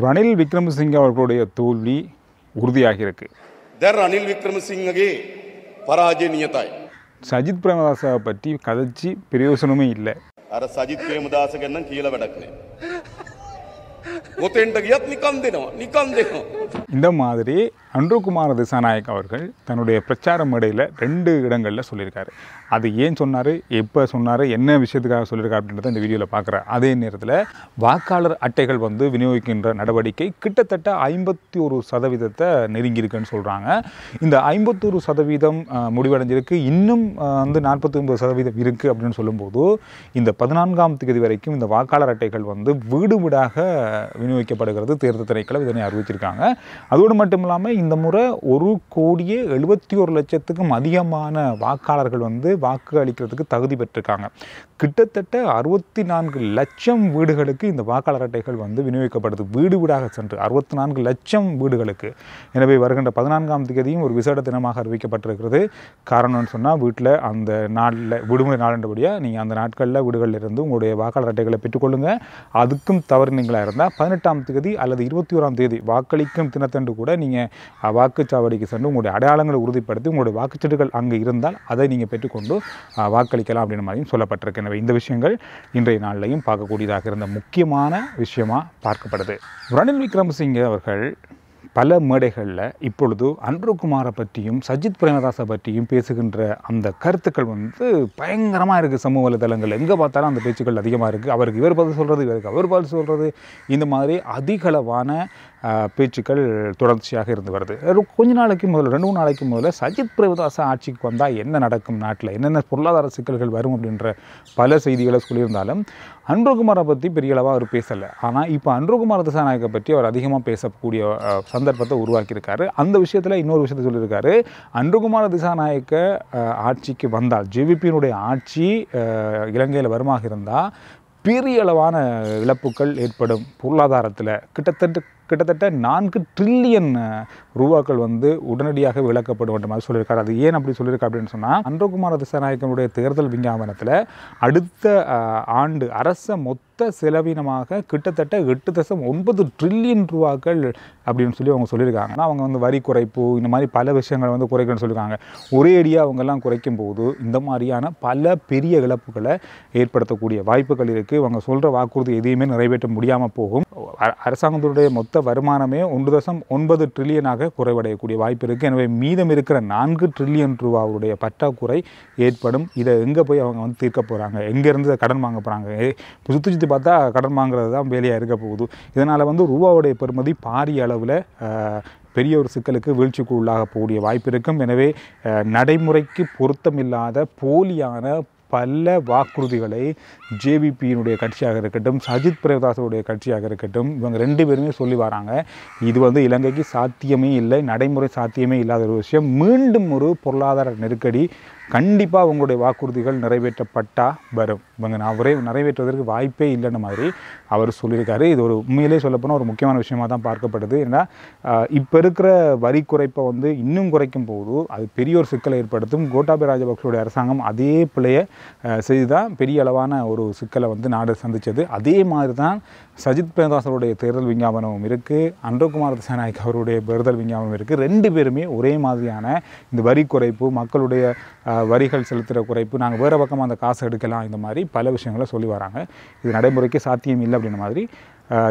ரணில் விக்ரமசிங்கே அவர்களுடைய தோல்வி உறுதியாக இருக்கு. ரணில் விக்ரமசிங்கே பராஜய நியதாய். சஜித் பிரேமதாசவை பற்றி கதைச்சி பிரயோசனமே இல்லை. අර සජිත් ප්‍රේමදාස ගැන නම් කියලා වැඩක් නැහැ. මොතෙන්ට ගියත් නිකන් දෙනවා. இந்த மாதிரி அன்ருகுமார திசாநாயக் அவர்கள் தன்னுடைய பிரச்சார மேடையில் 2 இடங்களில் சொல்லியிருக்காரு. அது ஏன் சொன்னார், எப்போ சொன்னார், என்ன விஷயத்துக்காக சொல்லியிருக்காரு அப்படின்றத இந்த வீடியோவில் பார்க்குறேன். அதே நேரத்தில் வாக்காளர் அட்டைகள் விநியோகிக்கின்ற நடவடிக்கை கிட்டத்தட்ட 51% நெருங்கியிருக்குன்னு சொல்கிறாங்க. இந்த 51% முடிவடைஞ்சிருக்கு. இன்னும் 49% இருக்குது அப்படின்னு சொல்லும்போது இந்த 14ஆம் தேதி வரைக்கும் இந்த வாக்காளர் அட்டைகள் வீடு வீடாக விநியோகிக்கப்படுகிறது. தேர்தல் திணைக்களம் இதனை அறிவிச்சிருக்காங்க. அதோடு மட்டும் இல்லாமல் இந்த முறை 1,71,00,000க்கும் அதிகமான வாக்காளர்கள் வாக்கு அளிக்கிறதுக்கு தகுதி பெற்றிருக்காங்க. கிட்டத்தட்ட 64 லட்சம் வீடுகளுக்கு இந்த வாக்காளர் அட்டைகள் விநியோகிக்கப்படுது. வீடு வீடாக சென்று 64 லட்சம் வீடுகளுக்கு. எனவே வருகின்ற 14ஆம் தேதியும் ஒரு விசேட தினமாக அறிவிக்கப்பட்டிருக்கிறது. காரணம்னு சொன்னால் வீட்டில் அந்த நாளில் விடுமுறை நாளண்டபடியாக நீங்கள் அந்த நாட்களில் வீடுகளில் இருந்து உங்களுடைய வாக்காளர் அட்டைகளை பெற்றுக்கொள்ளுங்க. அதுக்கும் தவறுனீங்களாக இருந்தால் 18ஆம் தேதி அல்லது 21ஆம் தேதி வாக்களிக்கும் தினத்தன்று கூட நீங்கள் வாக்குச்சாவடிக்கு சென்று உங்களுடைய அடையாளங்களை உறுதிப்படுத்தி உங்களுடைய வாக்குச்சீட்டுகள் அங்கே இருந்தால் அதை நீங்கள் பெற்றுக்கொண்டு வாக்களிக்கலாம் அப்படின்ற மாதிரியும் சொல்லப்பட்டிருக்கு. எனவே இந்த விஷயங்கள் இன்றைய நாளிலையும் பார்க்கக்கூடியதாக இருந்த முக்கியமான விஷயமாக பார்க்கப்படுது. ரணில் விக்ரமசிங்கே அவர்கள் பல மேடைகளில் இப்பொழுது அன்ருகுமாரை பற்றியும் சஜித் பிரேமதாசை பற்றியும் பேசுகின்ற அந்த கருத்துக்கள் பயங்கரமாக இருக்குது. சமூக வலைதளங்கள் எங்கே பார்த்தாலும் அந்த பேச்சுக்கள் அதிகமாக இருக்குது. அவருக்கு இவர் பதில் சொல்கிறது, இவருக்கு அவர் பதில் சொல்கிறது, இந்த மாதிரி அதிகளவான பேச்சுக்கள் தொடர்ச்சியாக இருந்து வருது. கொஞ்ச நாளைக்கு முதல்ல 2-3 நாளைக்கு முதல்ல சஜித் பிரேமதாச ஆட்சிக்கு வந்தால் என்ன நடக்கும், நாட்டில் என்னென்ன பொருளாதார சிக்கல்கள் வரும் அப்படின்ற பல செய்திகளை சொல்லியிருந்தாலும் அன்ருகுமாரை பற்றி பெரிய அளவாக அவர் பேசலை. ஆனால் இப்போ அன்ருகுமார திசாநாயக்கை பற்றி அவர் அதிகமாக பேசக்கூடிய சந்தர்ப்பத்தை உருவாக்கியிருக்காரு. அந்த விஷயத்தில் இன்னொரு விஷயத்தை சொல்லியிருக்காரு. அன்ருகுமார திசாநாயக்க ஆட்சிக்கு வந்தால் ஜேவிபியினுடைய ஆட்சி இலங்கையில் வருமாக இருந்தால் பெரிய அளவான இழப்புகள் ஏற்படும். பொருளாதாரத்தில் கிட்டத்தட்ட 4 ட்ரில்லியன் ரூபாக்கள் உடனடியாக விளக்கப்படும் என்ற மாதிரி சொல்லியிருக்காரு. அது ஏன் அப்படி சொல்லியிருக்காரு அப்படின்னு சொன்னால் அன்ருகுமார திசாநாயக்கனுடைய தேர்தல் விஞ்ஞாபனத்தில் அடுத்த ஆண்டு அரச மொத்த செலவினமாக கிட்டத்தட்ட 8.9 ட்ரில்லியன் ரூபாக்கள் அப்படின்னு சொல்லி அவங்க சொல்லியிருக்காங்க. ஆனால் அவங்க வரி குறைப்பு இந்த மாதிரி பல விஷயங்கள் குறைக்கணும்னு சொல்லியிருக்காங்க. ஒரே அடியாக அவங்கெல்லாம் குறைக்கும் போது இந்த மாதிரியான பல பெரிய இழப்புகளை ஏற்படுத்தக்கூடிய வாய்ப்புகள் இருக்குது. அவங்க சொல்கிற வாக்குறுதி எதையுமே நிறைவேற்ற முடியாமல் போகும். அரசாங்கத்துடைய மொத்த வருமானமே 1.9 ட்ரில்லியனாக குறைவடையக்கூடிய வாய்ப்பு இருக்குது. எனவே மீதம் இருக்கிற 4 ட்ரில்லியன் ரூபாவுடைய பற்றாக்குறை ஏற்படும். இதை எங்கே போய் அவங்க தீர்க்க போகிறாங்க, எங்கேருந்து கடன் வாங்க போகிறாங்க, சுற்றி பார்த்தா கடன் வாங்குறது தான் வேலையாக இருக்க போகுது. இதனால் ரூபாவுடைய பெறுமதி பாரிய அளவில் பெரிய ஒரு சிக்கலுக்கு வீழ்ச்சிக்கு உள்ளாக போகக்கூடிய வாய்ப்பு இருக்கும். எனவே நடைமுறைக்கு பொருத்தமில்லாத போலியான பல வாக்குறுதிகளை ஜேவிபியினுடைய கட்சியாக இருக்கட்டும், சஜித் பிரேமதாசனுடைய கட்சியாக இருக்கட்டும், இவங்க 2 பேருமே சொல்லி வராங்க. இது இலங்கைக்கு சாத்தியமே இல்லை, நடைமுறை சாத்தியமே இல்லாத ஒரு விஷயம். மீண்டும் ஒரு பொருளாதார நெருக்கடி கண்டிப்பாக உங்களுடைய வாக்குறுதிகள் நிறைவேற்றப்பட்டால் வரும். இவங்க நிறைவேற்றுவதற்கு வாய்ப்பே இல்லைன்ற மாதிரி அவர் சொல்லியிருக்காரு. இது ஒரு உண்மையிலே சொல்லப்போனால் ஒரு முக்கியமான விஷயமாக தான் பார்க்கப்படுது. ஏன்னா இப்போ இருக்கிற வரி குறைப்பை இன்னும் குறைக்கும் போது அது பெரிய ஒரு சிக்கலை ஏற்படுத்தும். கோட்டாபய ராஜபக்சவுடைய அரசாங்கம் அதே பிழையை செய்து தான் பெரிய அளவான ஒரு சிக்கலை நாடு சந்தித்தது. அதே மாதிரி தான் சஜித் பிரேமதாசனுடைய தேர்தல் விஞ்ஞாபனமும் இருக்குது, அன்ருகுமார திசாநாயக் அவருடைய தேர்தல் விஞ்ஞாபனம் இருக்குது. 2 பேருமே ஒரே மாதிரியான இந்த வரி குறைப்பு, மக்களுடைய வரிகள் செலுத்துகிற குறைப்பு, நாங்கள் வேறு பக்கமாக அந்த காசை எடுக்கலாம், இந்த மாதிரி பல விஷயங்களை சொல்லி வராங்க. இது நடைமுறைக்கு சாத்தியம் இல்லை அப்படின்ற மாதிரி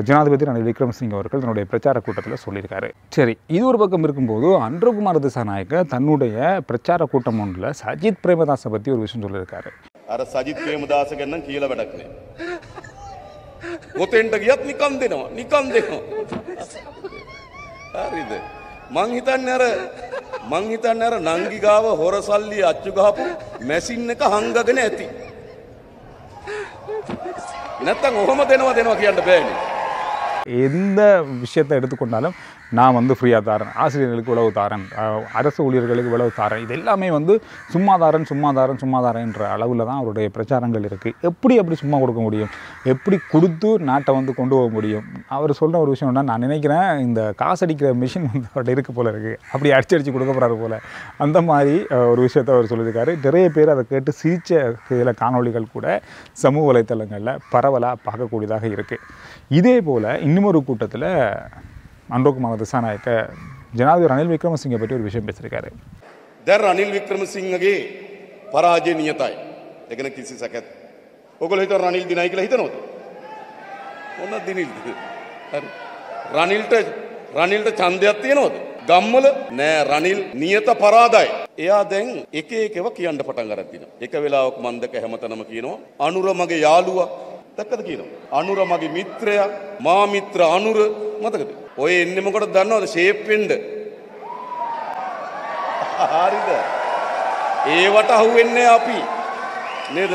ஜனாதிபதி ரணில் விக்ரமசிங்கே அவர்கள் தன்னுடைய பிரச்சார கூட்டத்தில் சொல்லியிருக்காரு. சரி, இது ஒரு பக்கம் இருக்கும்போது அன்ருகுமார திசாநாயக்க தன்னுடைய பிரச்சார கூட்டம் ஒன்றில் சஜித் பிரேமதாசை பற்றி ஒரு விஷயம் சொல்லியிருக்காரு. අර සජිත් ප්‍රේමදාස ගැන නම් කියලා වැඩක් නැහැ. මොතෙන්ට ගියත් නිකන් දෙනවා. හරිද? මං හිතන්නේ අර නංගි ගාව හොරසල්ලි අච්චු ගහපු මැෂින් එක හංගගෙන ඇති. නැත්තම් ඔහොම දෙනවා කියන්න බෑනේ. எந்த விஷயத்தை எடுத்துக்கொண்டாலும் நான் ஃப்ரீயாக தாரேன், ஆசிரியர்களுக்கு இவ்வளவு தாரேன், அரசு ஊழியர்களுக்கு இவ்வளவு தாரேன், இது எல்லாமே சும்மா தாரேன்ற அளவில் தான் அவருடைய பிரச்சாரங்கள் இருக்குது. எப்படி சும்மா கொடுக்க முடியும், எப்படி கொடுத்து நாட்டை கொண்டு போக முடியும்? அவர் சொல்கிற ஒரு விஷயம் என்ன, நான் நினைக்கிறேன் இந்த காசடிக்கிற மிஷின் அவர்கிட்ட இருக்க போல இருக்குது, அப்படி அடிச்சு கொடுக்க போகிறாரு போல், அந்த மாதிரி ஒரு விஷயத்தை அவர் சொல்லியிருக்காரு. நிறைய பேர் அதை கேட்டு சிரித்த சில காணொளிகள் கூட சமூக வலைத்தளங்களில் பரவலாக பார்க்கக்கூடியதாக இருக்குது. இதே போல் இன்னும் ஒரு கூட்டத்தில் අනුරකුමාර දිසානායක ජනාධිපති රනිල් වික්‍රමසිංහ பற்றி ஒரு விஷயம் பேசியிருக்காரு. දැන් රනිල් වික්‍රමසිංහගේ පරාජය නියතයි. ඒක න කිසි සැකයක්. ඔයගොල්ලෝ හිතන රනිල් දිනයි කියලා හිතනවද? මොන දිනිල්ද? හරි. රනිල්ට ඡන්දයක් තියෙනවද? ගම්වල නෑ රනිල් නියත පරාදයි. එයා දැන් එක එකව කියන්න පටන් ගන්න තියෙනවා. එක වෙලාවක මම දැක හැමතැනම කියනවා අනුර මගේ යාළුවා. දැක්කද කියනවා. අනුර මගේ මිත්‍රයා, මා මිත්‍ර අනුර මතකද? ඔය එන්නේ මොකටද දන්නවද? ෂේප් වෙන්න. හරිද? ඒවට අහුවෙන්නේ අපි. නේද?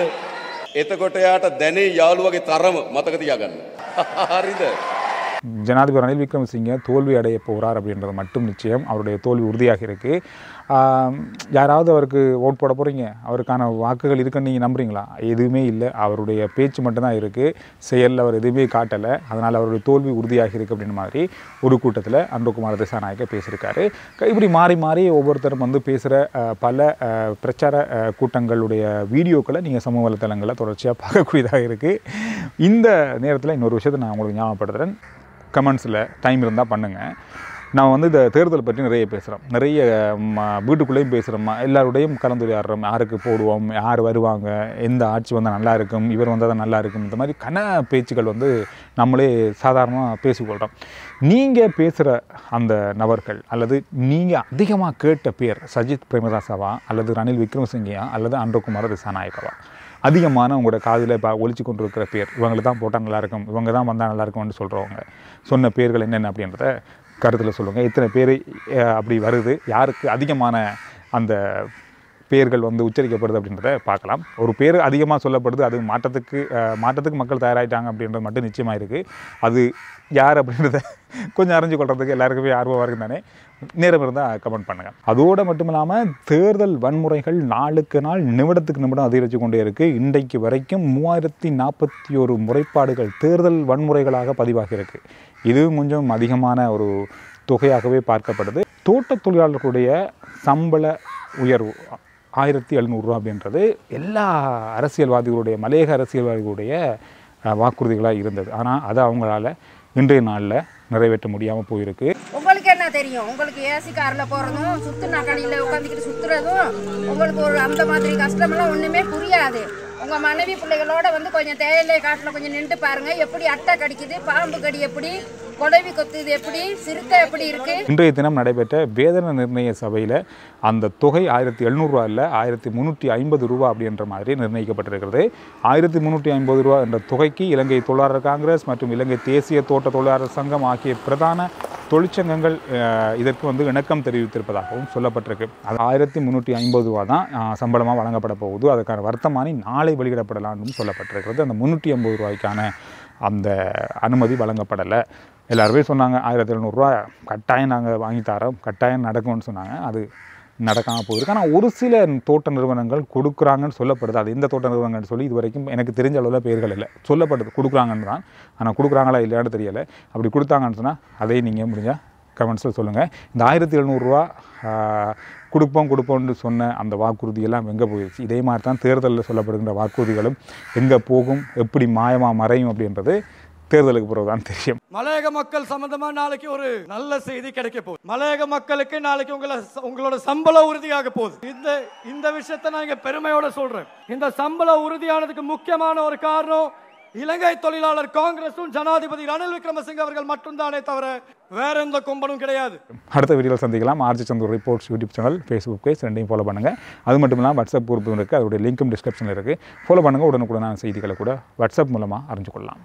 එතකොට යාට දැනේ යාළුවගේ තරම මතක තියාගන්න. හරිද? ஜனாதிபதி ரணில் விக்ரமசிங்கே தோல்வி அடைய போகிறார் அப்படின்றது மட்டும் நிச்சயம். அவருடைய தோல்வி உறுதியாக இருக்குது. யாராவது அவருக்கு ஓட் போட போகிறீங்க, அவருக்கான வாக்குகள் இருக்குன்னு நீங்கள் நம்புறீங்களா? எதுவுமே இல்லை. அவருடைய பேச்சு மட்டும்தான் இருக்குது, செயலில் அவர் எதுவுமே காட்டலை. அதனால் அவருடைய தோல்வி உறுதியாக இருக்குது அப்படின்ற மாதிரி ஒரு கூட்டத்தில் அனுரகுமார திசாநாயக்க பேசியிருக்காரு. இப்படி மாறி மாறி ஒவ்வொருத்தரும் வந்து பேசுகிற பல பிரச்சார கூட்டங்களுடைய வீடியோக்களை நீங்கள் சமூக வலைத்தளங்களில் தொடர்ச்சியாக பார்க்கக்கூடியதாக இருக்குது. இந்த நேரத்தில் இன்னொரு விஷயத்தை நான் உங்களுக்கு ஞாபகப்படுத்துகிறேன். கமெண்ட்ஸில் டைம் இருந்தால் பண்ணுங்கள். நான் வந்து இந்த தேர்தல் பற்றி நிறைய பேசுகிறோம், நிறைய வீட்டுக்குள்ளேயும் பேசுகிறோம், எல்லாருடையும் கலந்துரையாடுறோம். யாருக்கு போடுவோம், யார் வருவாங்க, எந்த ஆட்சி வந்தால் நல்லா இருக்கும், இவர் வந்தால் தான் நல்லா இருக்கும், இந்த மாதிரி பேச்சுக்கள் வந்து நம்மளே சாதாரணமாக பேசிக்கொள்கிறோம். நீங்கள் பேசுகிற அந்த நபர்கள் அல்லது நீங்கள் அதிகமாக கேட்ட பேர் சஜித் பிரேமதாசவா அல்லது ரணில் விக்ரமசிங்கயா அல்லது அனுரகுமார திசாநாயக்கவா? அதிகமான உங்களோட காதில் இப்போ ஒழிச்சு கொண்டு இருக்கிற பேர், இவங்களை தான் போட்டால் நல்லாயிருக்கும், இவங்க தான் வந்தால் நல்லாயிருக்கும்னு சொல்கிறவங்க சொன்ன பேர்கள் என்னென்ன அப்படின்றத கருத்தில் சொல்லுங்கள். இத்தனை பேர் அப்படி வருது, யாருக்கு அதிகமான அந்த பேர்கள் வந்து உச்சரிக்கப்படுது அப்படின்றத பார்க்கலாம். ஒரு பேர் அதிகமாக சொல்லப்படுது, அது மாற்றத்துக்கு மக்கள் தயாராகிட்டாங்க அப்படின்றது மட்டும் நிச்சயமாக இருக்குது. அது யார் அப்படின்றத கொஞ்சம் அறிஞ்சு கொள்றதுக்கு எல்லாருக்குமே ஆர்வமாக இருக்குது தானே. நேரம் இருந்தால் கமெண்ட் பண்ணுங்கள். அதோடு மட்டும் இல்லாமல் தேர்தல் வன்முறைகள் நாளுக்கு நாள் நிமிடத்துக்கு நிமிடம் அதிகரித்து கொண்டே இருக்குது. இன்றைக்கு வரைக்கும் 3041 முறைப்பாடுகள் தேர்தல் வன்முறைகளாக பதிவாகி இருக்குது. இதுவும் கொஞ்சம் அதிகமான ஒரு தொகையாகவே பார்க்கப்படுது. தோட்ட தொழிலாளர்களுடைய சம்பள உயர்வு 1700 ரூபா அப்படின்றது எல்லா அரசியல்வாதிகளுடைய மலையக அரசியல்வாதிகளுடைய வாக்குறுதிகளாக இருந்தது. ஆனால் அதை அவங்களால இன்றைய நாளில் நிறைவேற்ற முடியாமல் போயிருக்கு. உங்களுக்கு என்ன தெரியும்? உங்களுக்கு ஏசி காரில் போகிறதும் சுற்றுனா கடையில் உட்காந்துக்கிட்டு சுற்றுறதும் உங்களுக்கு ஒரு அந்த மாதிரி கஷ்டமெல்லாம் ஒன்றுமே புரியாது. உங்கள் மனைவி பிள்ளைகளோட வந்து கொஞ்சம் தேயிலை காட்டில் கொஞ்சம் நின்று பாருங்கள், எப்படி அட்டை கடிக்குது, பாம்பு கடி எப்படி, கொடவி கொத்துது எப்படி, சிறுத்தை எப்படி இருக்குது. இன்றைய தினம் நடைபெற்ற வேதன நிர்ணய சபையில் அந்த தொகை 1700 ரூபா இல்லை 1350 ரூபா அப்படின்ற மாதிரி நிர்ணயிக்கப்பட்டிருக்கிறது. 1350 ரூபா என்ற தொகைக்கு இலங்கை தொழிலாளர் காங்கிரஸ் மற்றும் இலங்கை தேசிய தோட்ட தொழிலாளர் சங்கம் ஆகிய பிரதான தொழிற்சங்கங்கள் இதற்கு வந்து இணக்கம் தெரிவித்திருப்பதாகவும் சொல்லப்பட்டிருக்கு. அது 1350 ரூபா தான் சம்பளமாக வழங்கப்பட போகுது. அதுக்கான வர்த்தமானி நாளை வெளியிடப்படலாம்னு சொல்லப்பட்டிருக்கிறது. அந்த 350 ரூபாய்க்கான அந்த அனுமதி வழங்கப்படலை. எல்லாருமே சொன்னாங்க 1700 ரூபா கட்டாயம் நாங்கள் வாங்கி தரோம், கட்டாயம் நடக்கும்னு சொன்னாங்க. அது நடக்காமல் போயிருக்கு. ஆனால் ஒரு சில தோட்ட நிறுவனங்கள் கொடுக்குறாங்கன்னு சொல்லப்படுது. அது எந்த தோட்ட நிறுவனங்கள்னு சொல்லி இது வரைக்கும் எனக்கு தெரிஞ்ச அளவில் பேர்கள் இல்லை. சொல்லப்படுது கொடுக்குறாங்கன்னு தான், ஆனால் கொடுக்குறாங்களா இல்லையான்னு தெரியலை. அப்படி கொடுத்தாங்கன்னு சொன்னால் அதையும் நீங்கள் முடிஞ்சால் கமெண்ட்ஸில் சொல்லுங்கள். இந்த 1700 ரூபா கொடுப்போம்னு சொன்ன அந்த வாக்குறுதியெல்லாம் எங்கே போயிடுச்சு? இதே மாதிரி தான் தேர்தலில் சொல்லப்படுகின்ற வாக்குறுதிகளும் எங்கே போகும், எப்படி மாயமாக மறையும் அப்படின்றது தேர்தலுக்கு பிறகுதான் தெரியும். மலையக மக்கள் சம்பந்தமா நாளைக்கு ஒரு நல்ல செய்தி கிடைக்க போகுது. மலையக மக்களுக்கு நாளைக்கு உங்களோட சம்பளம் உறுதியாக போகுது. இந்த விஷயத்தை நான் இங்க பெருமையோட சொல்றேன். இந்த சம்பளம் உறுதியானதுக்கு முக்கியமான ஒரு காரணம் இலங்கை தொழிலாளர் காங்கிரஸும் ஜனாதிபதி ரணில் விக்ரமசிங்க அவர்கள் மட்டும்தானே தவிர வேற எந்த கும்பலும் கிடையாது. அடுத்த வீடியோவில் சந்திக்கலாம். RG Santhoor reports YouTube channel, Facebook page ரெண்டையும் ஃபாலோ பண்ணுங்கள். அது மட்டும் இல்லாமல் வாட்ஸ்அப் குரூப் இருக்குது, அதோடைய லிங்க்கும் டிஸ்கிரிப்ஷனில் இருக்குது. ஃபாலோ பண்ணுங்கள். உடனுக்குடனான செய்திகளை கூட வாட்ஸ்அப் மூலமாக அறிஞ்சு கொள்ளலாம்.